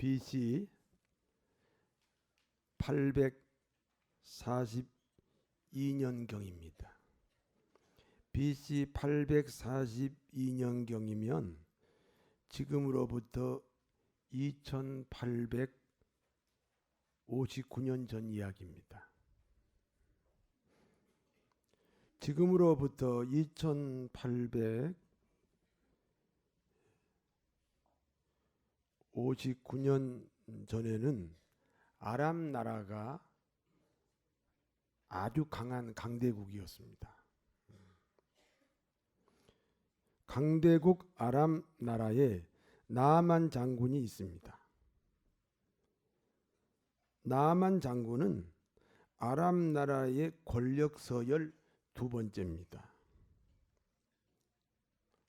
BC 842년경입니다. BC 842년경이면 지금으로부터 2859년 전 이야기입니다. 지금으로부터 2859년 전에는 아람 나라가 아주 강한 강대국이었습니다. 강대국 아람 나라에 나아만 장군이 있습니다. 나아만 장군은 아람 나라의 권력 서열 두 번째입니다.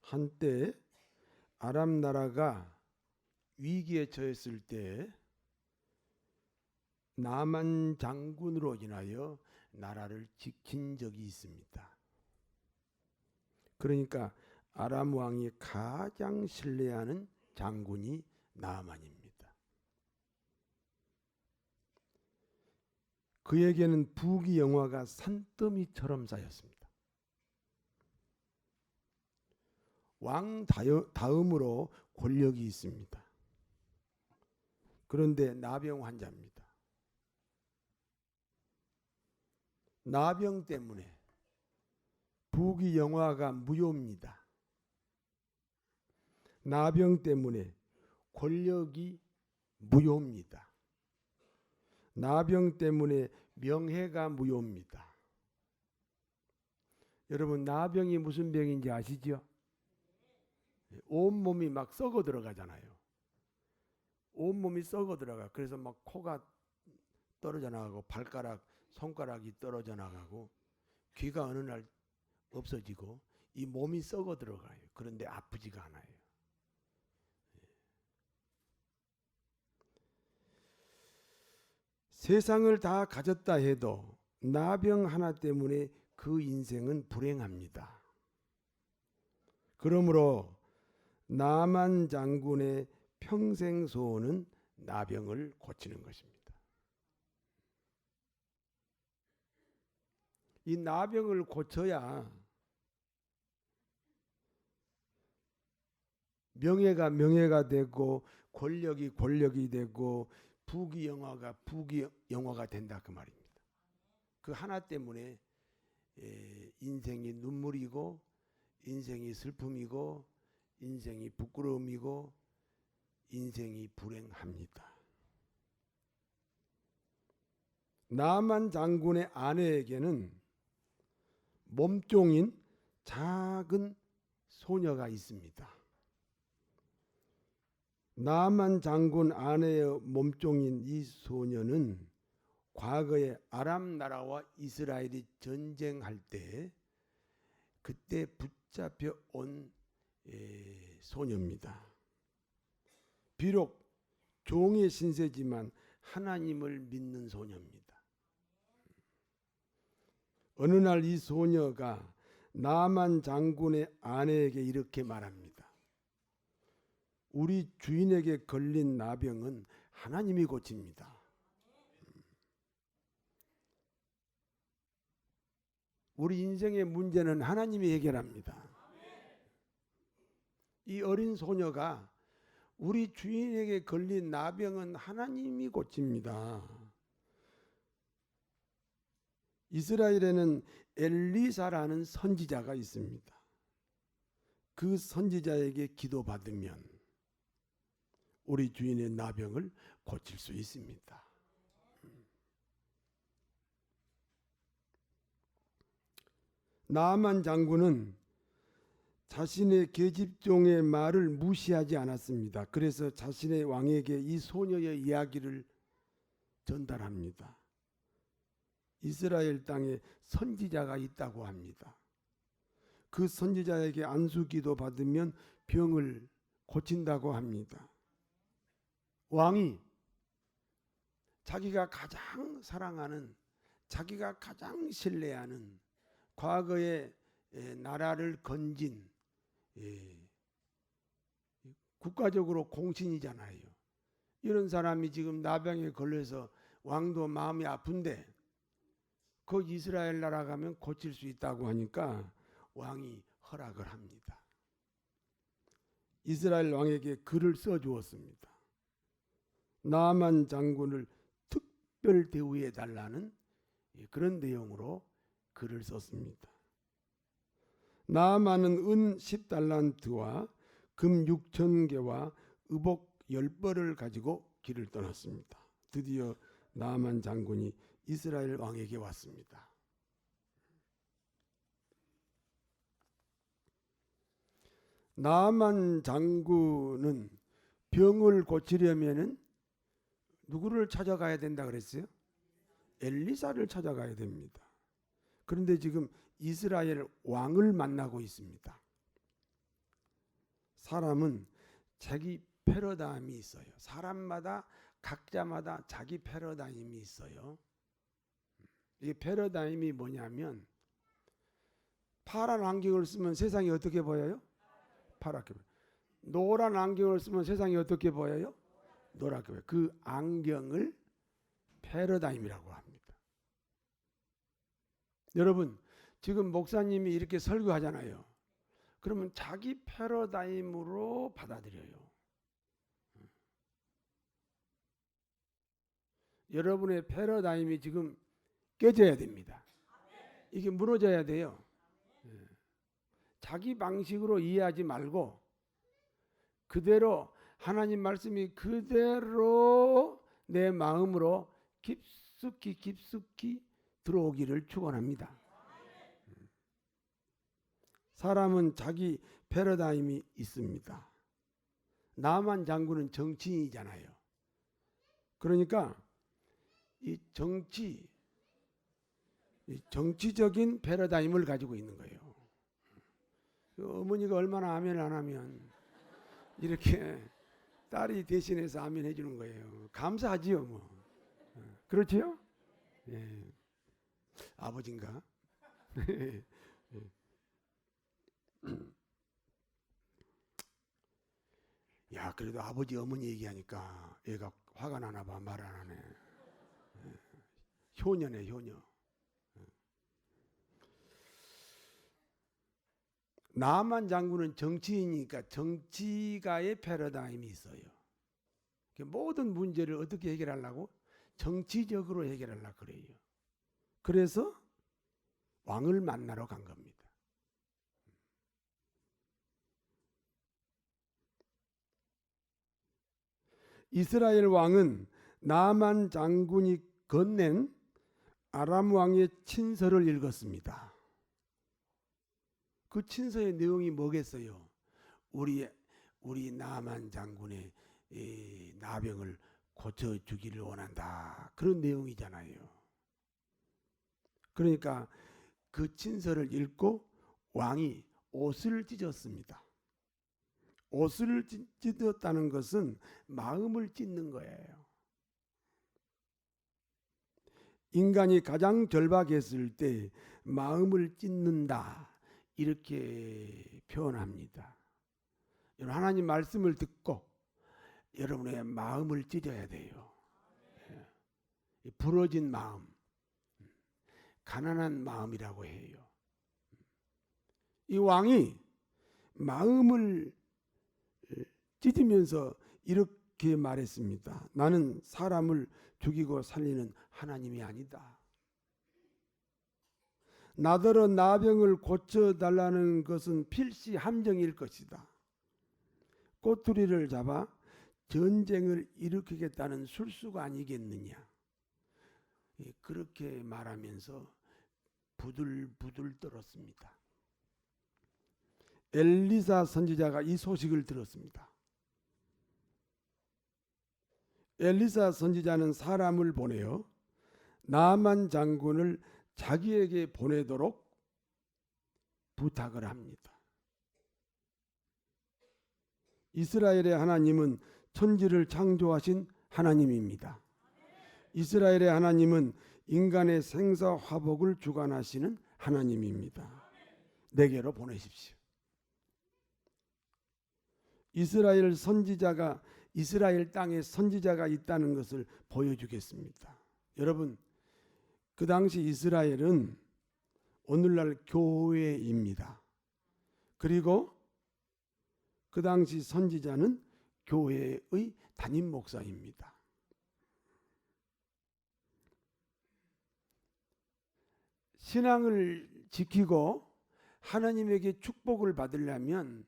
한때 아람 나라가 위기에 처했을 때 나아만 장군으로 인하여 나라를 지킨 적이 있습니다. 그러니까 아람 왕이 가장 신뢰하는 장군이 나아만입니다. 그에게는 부귀영화가 산더미처럼 쌓였습니다. 왕 다음으로 권력이 있습니다. 그런데 나병 환자입니다. 나병 때문에 부귀영화가 무효입니다. 나병 때문에 권력이 무효입니다. 나병 때문에 명예가 무효입니다. 여러분, 나병이 무슨 병인지 아시죠? 온몸이 막 썩어 들어가잖아요. 온몸이 썩어 들어가. 그래서 막 코가 떨어져 나가고 발가락, 손가락이 떨어져 나가고 귀가 어느 날 없어지고 이 몸이 썩어 들어가요. 그런데 아프지가 않아요. 세상을 다 가졌다 해도 나병 하나 때문에 그 인생은 불행합니다. 그러므로 나아만 장군의 평생 소원은 나병을 고치는 것입니다. 이 나병을 고쳐야 명예가 되고 권력이 되고 부귀영화가 된다 그 말입니다. 그 하나 때문에 인생이 눈물이고 인생이 슬픔이고 인생이 부끄러움이고 인생이 불행합니다. 나아만 장군의 아내에게는 몸종인 작은 소녀가 있습니다. 나아만 장군 아내의 몸종인 이 소녀는 과거에 아람 나라와 이스라엘이 전쟁할 때 그때 붙잡혀 온 소녀입니다. 비록 종의 신세지만 하나님을 믿는 소녀입니다. 어느 날 이 소녀가 나아만 장군의 아내에게 이렇게 말합니다. 우리 주인에게 걸린 나병은 하나님이 고칩니다. 우리 인생의 문제는 하나님이 해결합니다. 이 어린 소녀가 우리 주인에게 걸린 나병은 하나님이 고칩니다. 이스라엘에는 엘리사라는 선지자가 있습니다. 그 선지자에게 기도받으면 우리 주인의 나병을 고칠 수 있습니다. 나아만 장군은 자신의 계집종의 말을 무시하지 않았습니다. 그래서 자신의 왕에게 이 소녀의 이야기를 전달합니다. 이스라엘 땅에 선지자가 있다고 합니다. 그 선지자에게 안수기도 받으면 병을 고친다고 합니다. 왕이 자기가 가장 사랑하는, 자기가 가장 신뢰하는 과거에 나라를 건진 국가적으로 공신이잖아요. 이런 사람이 지금 나병에 걸려서 왕도 마음이 아픈데 그 이스라엘 나라 가면 고칠 수 있다고 하니까 왕이 허락을 합니다. 이스라엘 왕에게 글을 써주었습니다. 나만 장군을 특별 대우해 달라는 그런 내용으로 글을 썼습니다. 나만은 은 10달란트와 금 6,000개와 의복 10벌을 가지고 길을 떠났습니다. 드디어 나만 장군이 이스라엘 왕에게 왔습니다. 나만 장군은 병을 고치려면은 누구를 찾아가야 된다 그랬어요? 엘리사를 찾아가야 됩니다. 그런데 지금 이스라엘 왕을 만나고 있습니다. 사람은 자기 패러다임이 있어요. 사람마다 각자마다 자기 패러다임이 있어요. 이 패러다임이 뭐냐면 파란 안경을 쓰면 세상이 어떻게 보여요? 파랗게 보여요. 노란 안경을 쓰면 세상이 어떻게 보여요? 노랗게 보여요. 그 안경을 패러다임이라고 합니다. 여러분 지금 목사님이 이렇게 설교하잖아요. 그러면 자기 패러다임으로 받아들여요. 여러분의 패러다임이 지금 깨져야 됩니다. 이게 무너져야 돼요. 자기 방식으로 이해하지 말고 그대로 하나님 말씀이 그대로 내 마음으로 깊숙이 들어오기를 축원합니다. 사람은 자기 패러다임이 있습니다. 나만 장군은 정치인이잖아요. 그러니까 이 정치적인 패러다임을 가지고 있는 거예요. 어머니가 얼마나 아멘 안 하면 이렇게 딸이 대신해서 아멘 해주는 거예요. 감사하지요, 뭐. 그렇지요? 예. 아버지인가? 야, 그래도 아버지 어머니 얘기하니까 얘가 화가 나나 봐. 말 안 하네. 효녀네, 효녀. 나만 장군은 정치인이니까 정치가의 패러다임이 있어요. 모든 문제를 어떻게 해결하려고? 정치적으로 해결하려고 그래요. 그래서 왕을 만나러 간 겁니다. 이스라엘 왕은 나만 장군이 건넨 아람 왕의 친서를 읽었습니다. 그 친서의 내용이 뭐겠어요? 우리 나만 장군의 나병을 고쳐주기를 원한다. 그런 내용이잖아요. 그러니까 그 친서를 읽고 왕이 옷을 찢었습니다. 옷을 찢었다는 것은 마음을 찢는 거예요. 인간이 가장 절박했을 때 마음을 찢는다. 이렇게 표현합니다. 여러분 하나님 말씀을 듣고 여러분의 마음을 찢어야 돼요. 부러진 마음, 가난한 마음이라고 해요. 이 왕이 마음을 찢으면서 이렇게 말했습니다. 나는 사람을 죽이고 살리는 하나님이 아니다. 나더러 나병을 고쳐달라는 것은 필시 함정일 것이다. 꼬투리를 잡아 전쟁을 일으키겠다는 술수가 아니겠느냐. 그렇게 말하면서 부들부들 떨었습니다. 엘리사 선지자가 이 소식을 들었습니다. 엘리사 선지자는 사람을 보내어 나만 장군을 자기에게 보내도록 부탁을 합니다. 이스라엘의 하나님은 천지를 창조하신 하나님입니다. 이스라엘의 하나님은 인간의 생사화복을 주관하시는 하나님입니다. 내게로 보내십시오. 이스라엘 선지자가 이스라엘 땅에 선지자가 있다는 것을 보여주겠습니다. 여러분, 그 당시 이스라엘은 오늘날 교회입니다. 그리고 그 당시 선지자는 교회의 담임 목사입니다. 신앙을 지키고 하나님에게 축복을 받으려면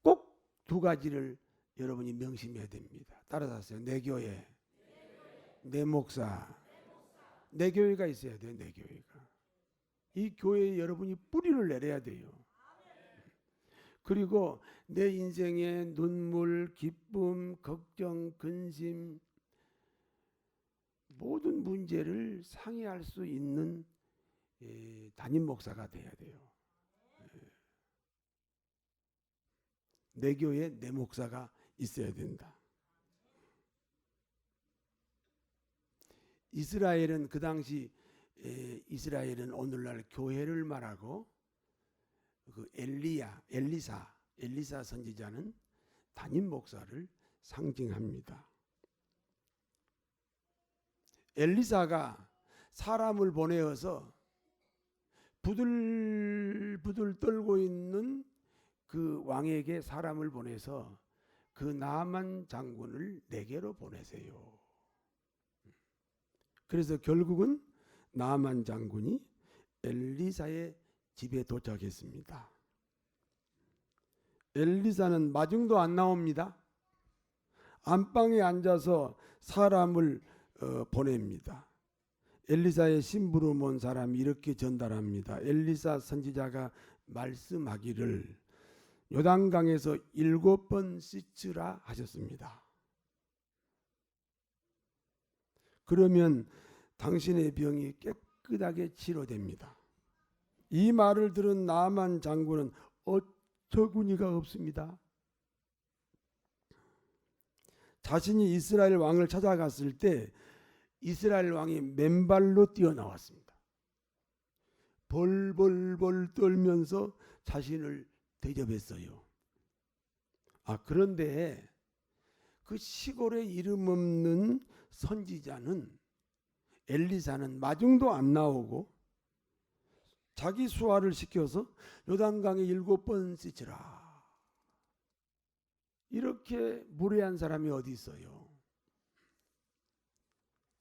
꼭 두 가지를 여러분이 명심해야 됩니다. 따라서 하세요. 내 교회, 내 목사, 내 교회가 있어야 돼요. 내 교회가. 이 교회에 여러분이 뿌리를 내려야 돼요. 그리고 내 인생의 눈물, 기쁨, 걱정, 근심, 모든 문제를 상의할 수 있는 담임 목사가 돼야 돼요. 내 교회에 내 목사가 있어야 된다. 이스라엘은 그 당시 이스라엘은 오늘날 교회를 말하고 그 엘리사 선지자는 담임 목사를 상징합니다. 엘리사가 사람을 보내어서 부들부들 떨고 있는 그 왕에게 사람을 보내서 그 나만 장군을 내게로 보내세요. 그래서 결국은 나만 장군이 엘리사의 집에 도착했습니다. 엘리사는 마중도 안 나옵니다. 안방에 앉아서 사람을 보냅니다. 엘리사의 심부름 온 사람이 이렇게 전달합니다. 엘리사 선지자가 말씀하기를 요단강에서 7번 씻으라 하셨습니다. 그러면 당신의 병이 깨끗하게 치료됩니다. 이 말을 들은 나만 장군은 어처구니가 없습니다. 자신이 이스라엘 왕을 찾아갔을 때 이스라엘 왕이 맨발로 뛰어나왔습니다. 벌벌벌 떨면서 자신을 대접했어요. 그런데 그 시골에 이름 없는 선지자는 엘리사는 마중도 안 나오고 자기 수하를 시켜서 요단강에 7번 씻으라. 이렇게 무례한 사람이 어디 있어요?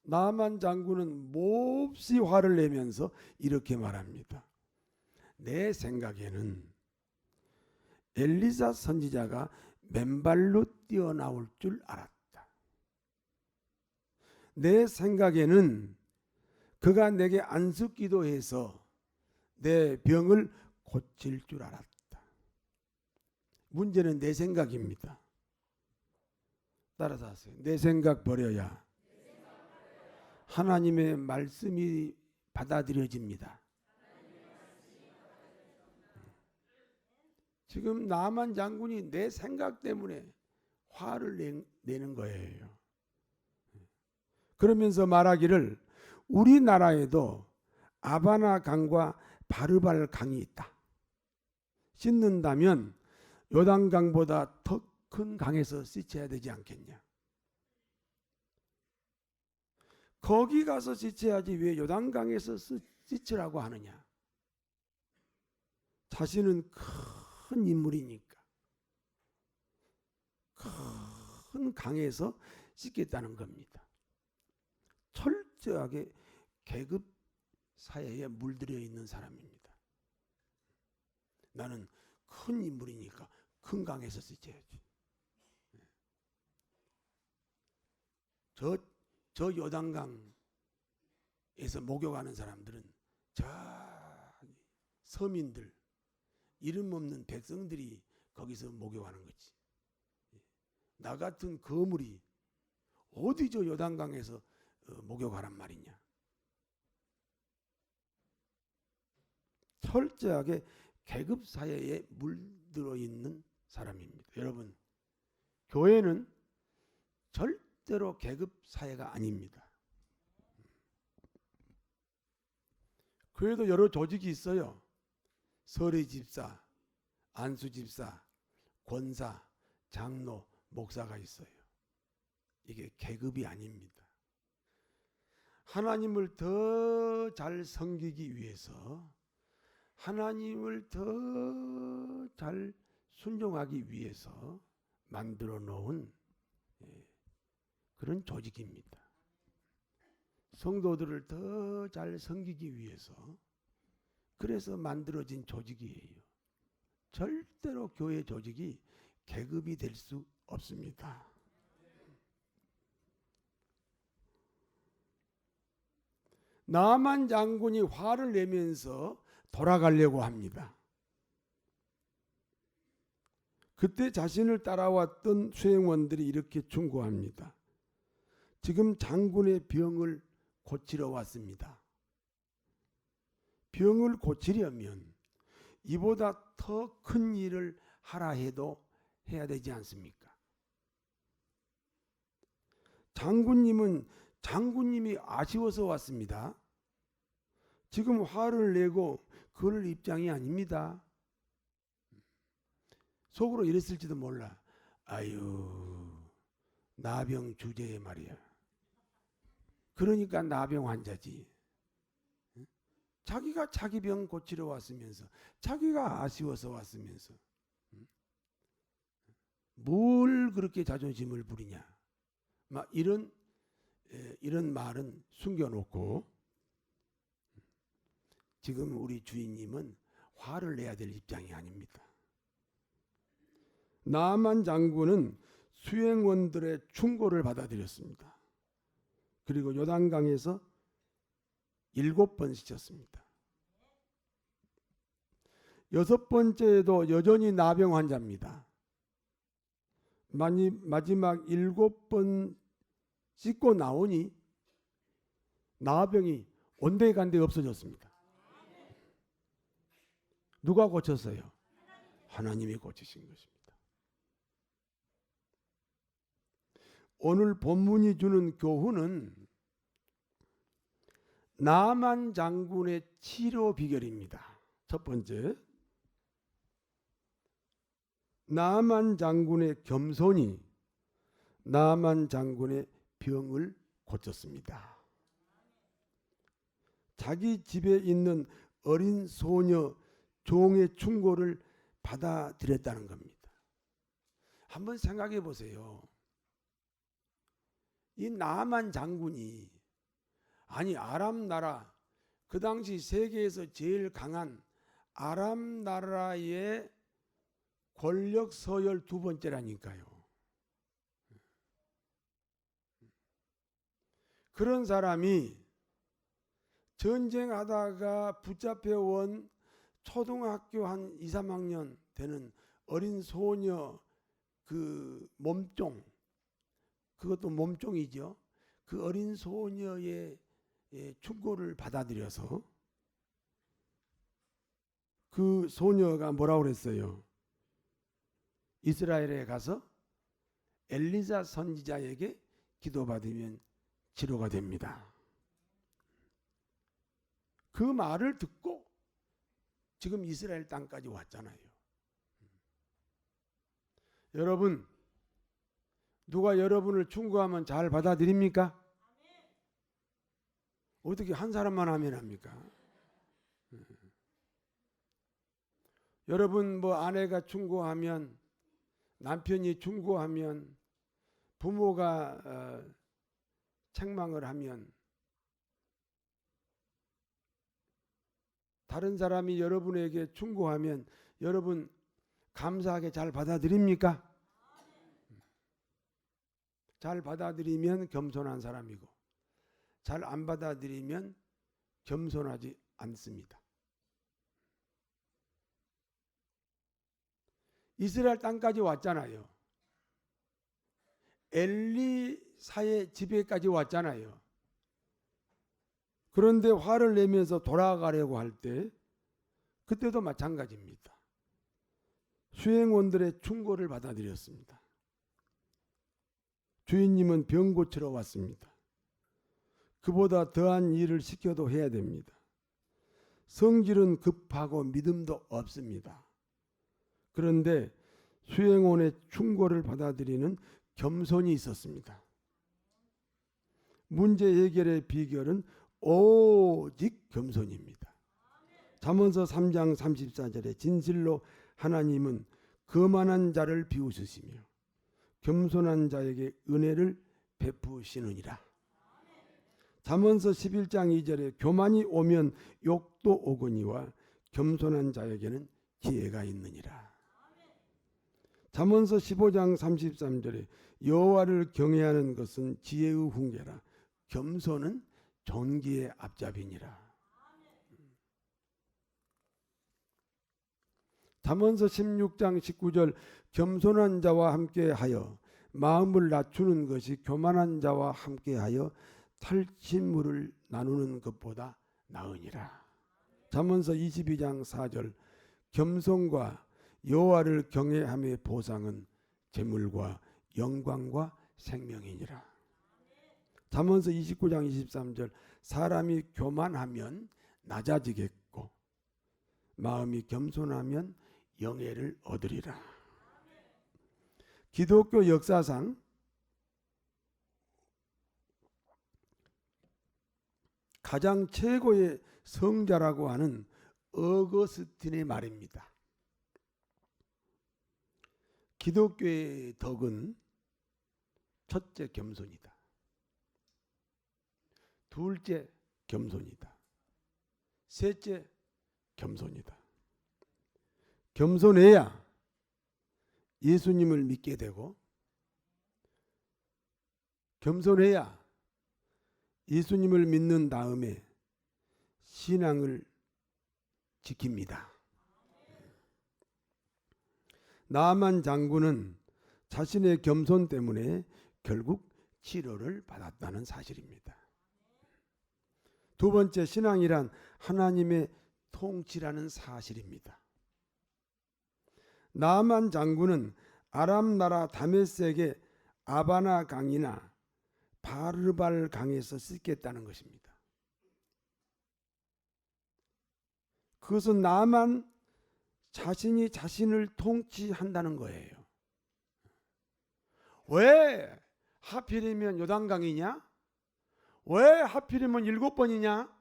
나만 장군은 몹시 화를 내면서 이렇게 말합니다. 내 생각에는 엘리사 선지자가 맨발로 뛰어나올 줄 알았다. 내 생각에는 그가 내게 안수기도 해서 내 병을 고칠 줄 알았다. 문제는 내 생각입니다. 따라서 하세요. 내 생각 버려야 하나님의 말씀이 받아들여집니다. 지금 나만 장군이 내 생각 때문에 화를 내는 거예요. 그러면서 말하기를 우리나라에도 아바나 강과 바르발 강이 있다. 씻는다면 요단강보다 더 큰 강에서 씻어야 되지 않겠냐. 거기 가서 씻어야지 왜 요단강에서 씻으라고 하느냐. 자신은 큰 인물이니까 큰 강에서 씻겠다는 겁니다. 철저하게 계급 사회에 물들여 있는 사람입니다. 나는 큰 인물이니까 큰 강에서 씻어야지. 저 요단강에서 목욕하는 사람들은 저 서민들, 이름 없는 백성들이 거기서 목욕하는 거지. 나 같은 거물이 어디 저 요단강에서 목욕하란 말이냐. 철저하게 계급 사회에 물들어 있는 사람입니다. 여러분, 교회는 절대로 계급 사회가 아닙니다. 교회도 여러 조직이 있어요. 서리 집사, 안수 집사, 권사, 장로, 목사가 있어요. 이게 계급이 아닙니다. 하나님을 더 잘 섬기기 위해서, 하나님을 더 잘 순종하기 위해서 만들어 놓은 그런 조직입니다. 성도들을 더 잘 섬기기 위해서 그래서 만들어진 조직이에요. 절대로 교회 조직이 계급이 될 수 없습니다. 나만 장군이 화를 내면서 돌아가려고 합니다. 그때 자신을 따라왔던 수행원들이 이렇게 충고합니다. 지금 장군의 병을 고치러 왔습니다. 병을 고치려면 이보다 더 큰 일을 하라 해도 해야 되지 않습니까? 장군님이 아쉬워서 왔습니다. 지금 화를 내고 그럴 입장이 아닙니다. 속으로 이랬을지도 몰라. 아유, 나병 주제에 말이야. 그러니까 나병 환자지. 자기가 자기 병 고치러 왔으면서, 자기가 아쉬워서 왔으면서 뭘 그렇게 자존심을 부리냐. 막 이런 말은 숨겨놓고 지금 우리 주인님은 화를 내야 될 입장이 아닙니다. 나만 장군은 수행원들의 충고를 받아들였습니다. 그리고 요단강에서 7번 씻었습니다. 6번째에도 여전히 나병 환자입니다. 마지막 7번 씻고 나오니 나병이 온데간데 없어졌습니다. 누가 고쳤어요? 하나님이 고치신 것입니다. 오늘 본문이 주는 교훈은 나만 장군의 치료 비결입니다. 첫 번째, 나만 장군의 겸손이 나만 장군의 병을 고쳤습니다. 자기 집에 있는 어린 소녀 종의 충고를 받아들였다는 겁니다. 한번 생각해 보세요. 이 나만 장군이, 아니 아람 나라, 그 당시 세계에서 제일 강한 아람 나라의 권력 서열 2번째라니까요. 그런 사람이 전쟁하다가 붙잡혀온 초등학교 한 2, 3학년 되는 어린 소녀 그 몸종, 그것도 몸종이죠. 그 어린 소녀의 충고를 받아들여서 그 소녀가 뭐라고 그랬어요? 이스라엘에 가서 엘리사 선지자에게 기도받으면 치료가 됩니다. 그 말을 듣고 지금 이스라엘 땅까지 왔잖아요. 여러분, 누가 여러분을 충고하면 잘 받아들입니까? 어떻게 한 사람만 하면 합니까? 여러분 뭐 아내가 충고하면, 남편이 충고하면, 부모가 책망을 하면, 다른 사람이 여러분에게 충고하면 여러분 감사하게 잘 받아들입니까? 잘 받아들이면 겸손한 사람이고, 잘 안 받아들이면 겸손하지 않습니다. 이스라엘 땅까지 왔잖아요. 엘리사의 집에까지 왔잖아요. 그런데 화를 내면서 돌아가려고 할 때 그때도 마찬가지입니다. 수행원들의 충고를 받아들였습니다. 주인님은 병 고치러 왔습니다. 그보다 더한 일을 시켜도 해야 됩니다. 성질은 급하고 믿음도 없습니다. 그런데 수행원의 충고를 받아들이는 겸손이 있었습니다. 문제 해결의 비결은 오직 겸손입니다. 잠언서 3장 34절에 진실로 하나님은 거만한 자를 비웃으시며 겸손한 자에게 은혜를 베푸시느니라. 잠언서 11장 2절에 교만이 오면 욕도 오거니와 겸손한 자에게는 지혜가 있느니라. 잠언서 15장 33절에 여호와를 경외하는 것은 지혜의 훈계라. 겸손은 존귀의 앞잡이니라. 잠언서 16장 19절 겸손한 자와 함께하여 마음을 낮추는 것이 교만한 자와 함께하여 탈취물을 나누는 것보다 나으니라. 잠언서 22장 4절 겸손과 여호와를 경외함의 보상은 재물과 영광과 생명이니라. 잠언서 29장 23절 사람이 교만하면 낮아지겠고 마음이 겸손하면 영예를 얻으리라. 기독교 역사상 가장 최고의 성자라고 하는 어거스틴의 말입니다. 기독교의 덕은 첫째 겸손이다. 둘째 겸손이다. 셋째 겸손이다. 겸손해야 예수님을 믿게 되고 겸손해야 예수님을 믿는 다음에 신앙을 지킵니다. 나아만 장군은 자신의 겸손 때문에 결국 치료를 받았다는 사실입니다. 두 번째, 신앙이란 하나님의 통치라는 사실입니다. 나아만 장군은 아람 나라 다메섹의 아바나 강이나 바르발 강에서 씻겠다는 것입니다. 그것은 나만 자신이 자신을 통치한다는 거예요. 왜 하필이면 요단강이냐? 왜 하필이면 7번이냐?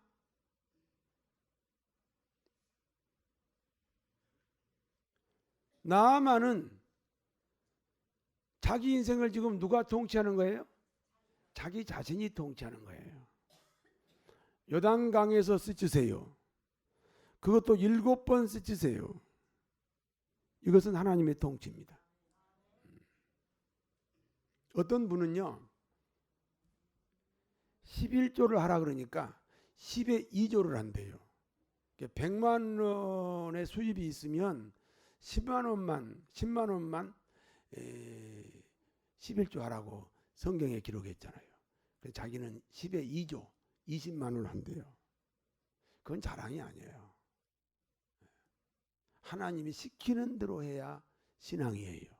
나아만은 자기 인생을 지금 누가 통치하는 거예요? 자기 자신이 통치하는 거예요. 요단강에서 씻으세요. 그것도 7번 씻으세요. 이것은 하나님의 통치입니다. 어떤 분은요 11조를 하라 그러니까 10의 2조를 한대요. 100만 원의 수입이 있으면 10만 원만 11조 하라고 성경에 기록했잖아요. 그래서 자기는 10의 2조 20만 원을 한대요. 그건 자랑이 아니에요. 하나님이 시키는 대로 해야 신앙이에요.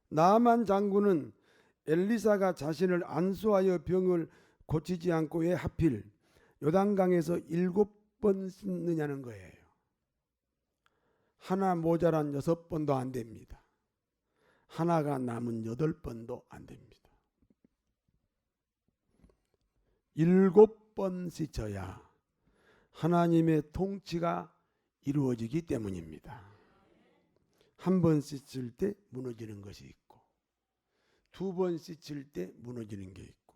나아만 장군은 엘리사가 자신을 안수하여 병을 고치지 않고 왜 하필 요단강에서 7번 씻느냐는 거예요. 하나 모자란 6번도 안 됩니다. 하나가 남은 8번도 안 됩니다. 7번 씻어야 하나님의 통치가 이루어지기 때문입니다. 한 번 씻을 때 무너지는 것이 있고 2번 씻을 때 무너지는 게 있고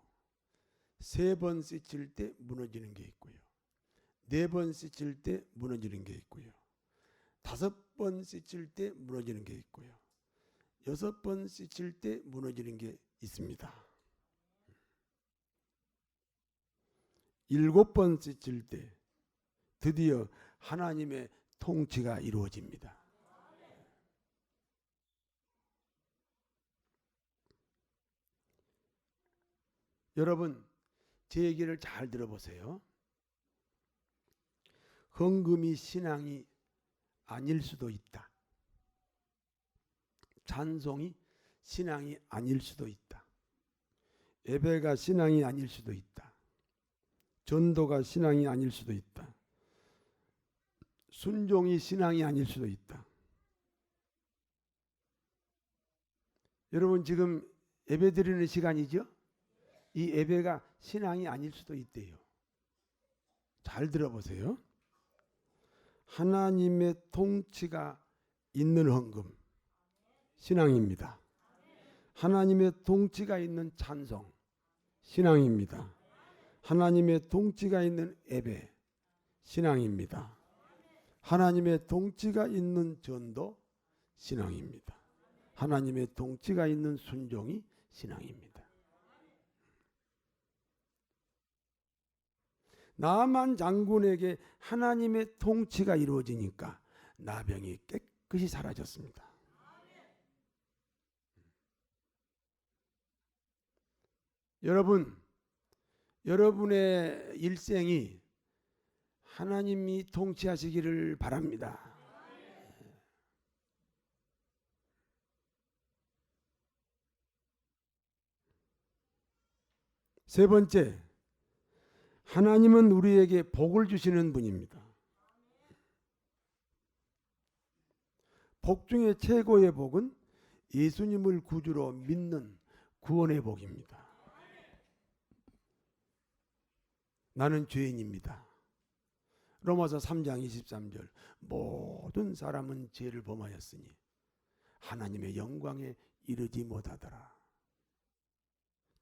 3번 씻을 때 무너지는 게 있고요. 4번 씻을 때 무너지는 게 있고요. 5번 씻을 때 무너지는 게 있고요. 6번 씻을 때 무너지는 게 있습니다. 7번 씻을 때 드디어 하나님의 통치가 이루어집니다. 여러분, 제 얘기를 잘 들어보세요. 헌금이 신앙이 아닐 수도 있다. 찬송이 신앙이 아닐 수도 있다. 예배가 신앙이 아닐 수도 있다. 전도가 신앙이 아닐 수도 있다. 순종이 신앙이 아닐 수도 있다. 여러분 지금 예배 드리는 시간이죠? 이 예배가 신앙이 아닐 수도 있대요. 잘 들어보세요. 하나님의 통치가 있는 헌금, 신앙입니다. 하나님의 통치가 있는 찬송, 신앙입니다. 하나님의 통치가 있는 예배, 신앙입니다. 하나님의 통치가 있는 전도, 신앙입니다. 하나님의 통치가 있는 순종이 신앙입니다. 나만 장군에게 하나님의 통치가 이루어지니까 나병이 깨끗이 사라졌습니다. 여러분의 일생이 하나님이 통치하시기를 바랍니다. 세 번째, 하나님은 우리에게 복을 주시는 분입니다. 복 중에 최고의 복은 예수님을 구주로 믿는 구원의 복입니다. 나는 죄인입니다. 로마서 3장 23절 모든 사람은 죄를 범하였으니 하나님의 영광에 이르지 못하더라.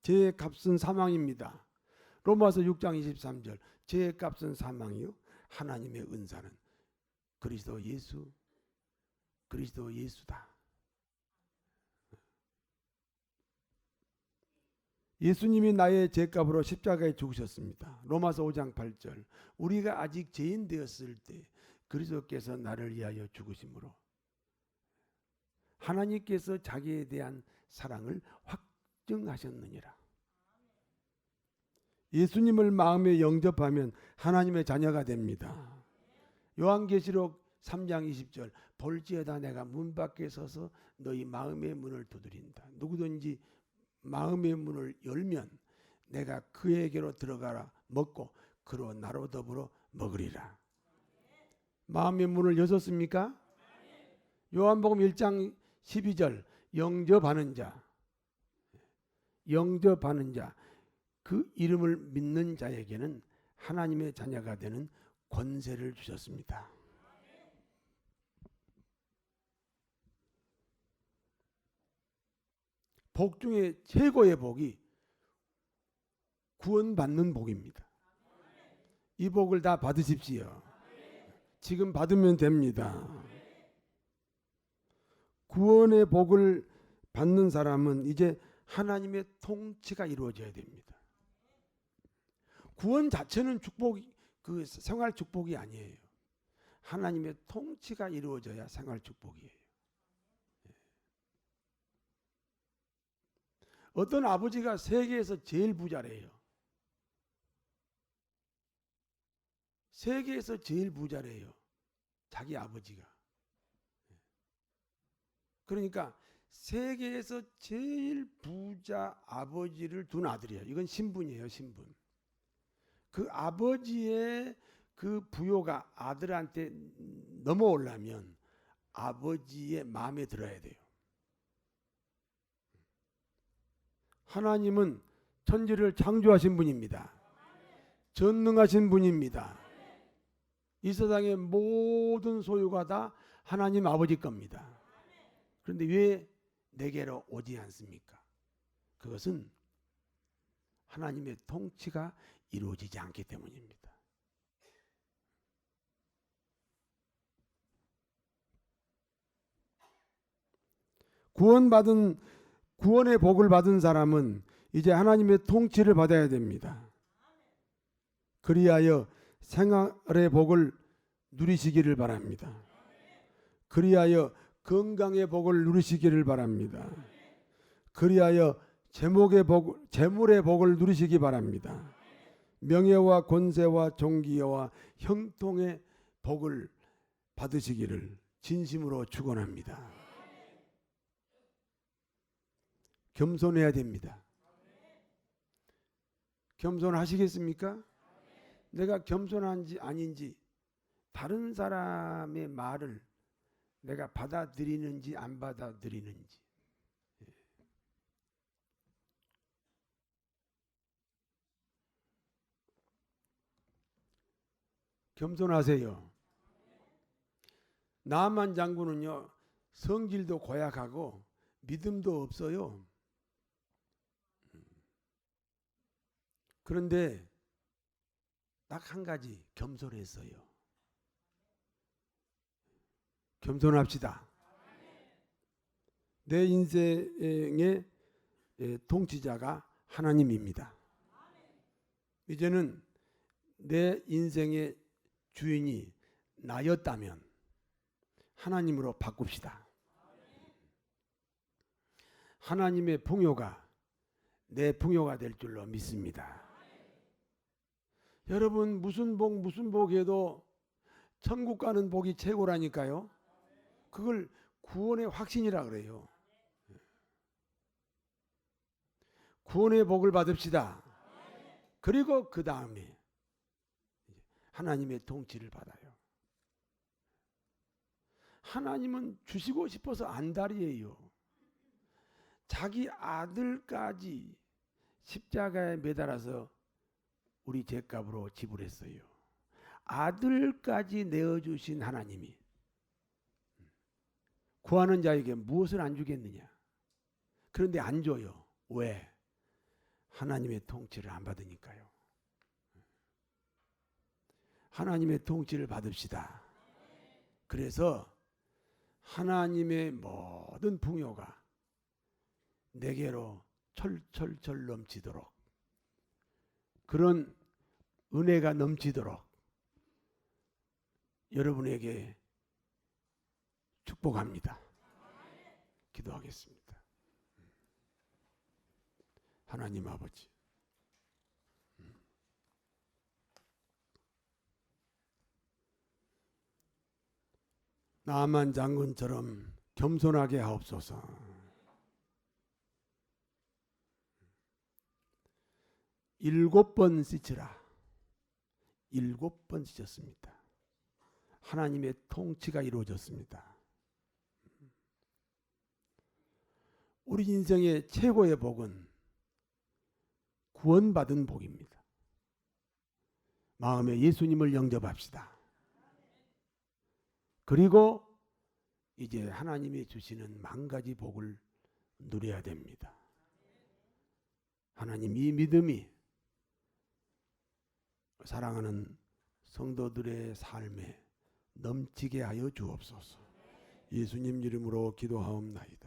죄의 값은 사망입니다. 로마서 6장 23절 죄의 값은 사망이요 하나님의 은사는 그리스도 예수다. 예수님이 나의 죄값으로 십자가에 죽으셨습니다. 로마서 5장 8절 우리가 아직 죄인 되었을 때 그리스도께서 나를 위하여 죽으심으로 하나님께서 자기에 대한 사랑을 확증하셨느니라. 예수님을 마음에 영접하면 하나님의 자녀가 됩니다. 요한계시록 3장 20절 볼지어다 내가 문 밖에 서서 너희 마음의 문을 두드린다. 누구든지 마음의 문을 열면 내가 그에게로 들어가라 먹고 그로 나로 더불어 먹으리라. 마음의 문을 여셨습니까? 요한복음 1장 12절 영접하는 자 그 이름을 믿는 자에게는 하나님의 자녀가 되는 권세를 주셨습니다. 복 중에 최고의 복이 구원받는 복입니다. 이 복을 다 받으십시오. 지금 받으면 됩니다. 구원의 복을 받는 사람은 이제 하나님의 통치가 이루어져야 됩니다. 구원 자체는 축복이 그 생활 축복이 아니에요. 하나님의 통치가 이루어져야 생활 축복이에요. 어떤 아버지가 세계에서 제일 부자래요. 세계에서 제일 부자래요. 자기 아버지가. 그러니까 세계에서 제일 부자 아버지를 둔 아들이에요. 이건 신분이에요, 신분. 그 아버지의 그 부요가 아들한테 넘어오려면 아버지의 마음에 들어야 돼요. 하나님은 천지를 창조하신 분입니다. 전능하신 분입니다. 이 세상의 모든 소유가 다 하나님 아버지 겁니다. 그런데 왜 내게로 오지 않습니까? 그것은 하나님의 통치가 이루어지지 않기 때문입니다. 구원의 복을 받은 사람은 이제 하나님의 통치를 받아야 됩니다. 그리하여 생활의 복을 누리시기를 바랍니다. 그리하여 건강의 복을 누리시기를 바랍니다. 그리하여 재물의 복을 누리시기 바랍니다. 명예와 권세와 존귀와 형통의 복을 받으시기를 진심으로 축원합니다. 겸손해야 됩니다. 겸손하시겠습니까? 내가 겸손한지 아닌지, 다른 사람의 말을 내가 받아들이는지 안 받아들이는지. 겸손하세요. 나만 장군은요, 성질도 고약하고 믿음도 없어요. 그런데 딱 한 가지 겸손했어요. 겸손합시다. 내 인생의 통치자가 하나님입니다. 이제는 내 인생의 주인이 나였다면 하나님으로 바꿉시다. 하나님의 풍요가 내 풍요가 될 줄로 믿습니다. 여러분, 무슨 복 해도 천국 가는 복이 최고라니까요. 그걸 구원의 확신이라 그래요. 구원의 복을 받읍시다. 그리고 그 다음에 하나님의 통치를 받아요. 하나님은 주시고 싶어서 안달이에요. 자기 아들까지 십자가에 매달아서 우리 죄값으로 지불했어요. 아들까지 내어주신 하나님이 구하는 자에게 무엇을 안 주겠느냐? 그런데 안 줘요. 왜? 하나님의 통치를 안 받으니까요. 하나님의 통치를 받읍시다. 그래서 하나님의 모든 풍요가 내게로 철철철 넘치도록, 그런 은혜가 넘치도록 여러분에게 축복합니다. 기도하겠습니다. 하나님 아버지, 나만 장군처럼 겸손하게 하옵소서. 7번 씻으라. 7번 씻었습니다. 하나님의 통치가 이루어졌습니다. 우리 인생의 최고의 복은 구원받은 복입니다. 마음에 예수님을 영접합시다. 그리고 이제 하나님이 주시는 만 가지 복을 누려야 됩니다. 하나님, 이 믿음이 사랑하는 성도들의 삶에 넘치게 하여 주옵소서. 예수님 이름으로 기도하옵나이다.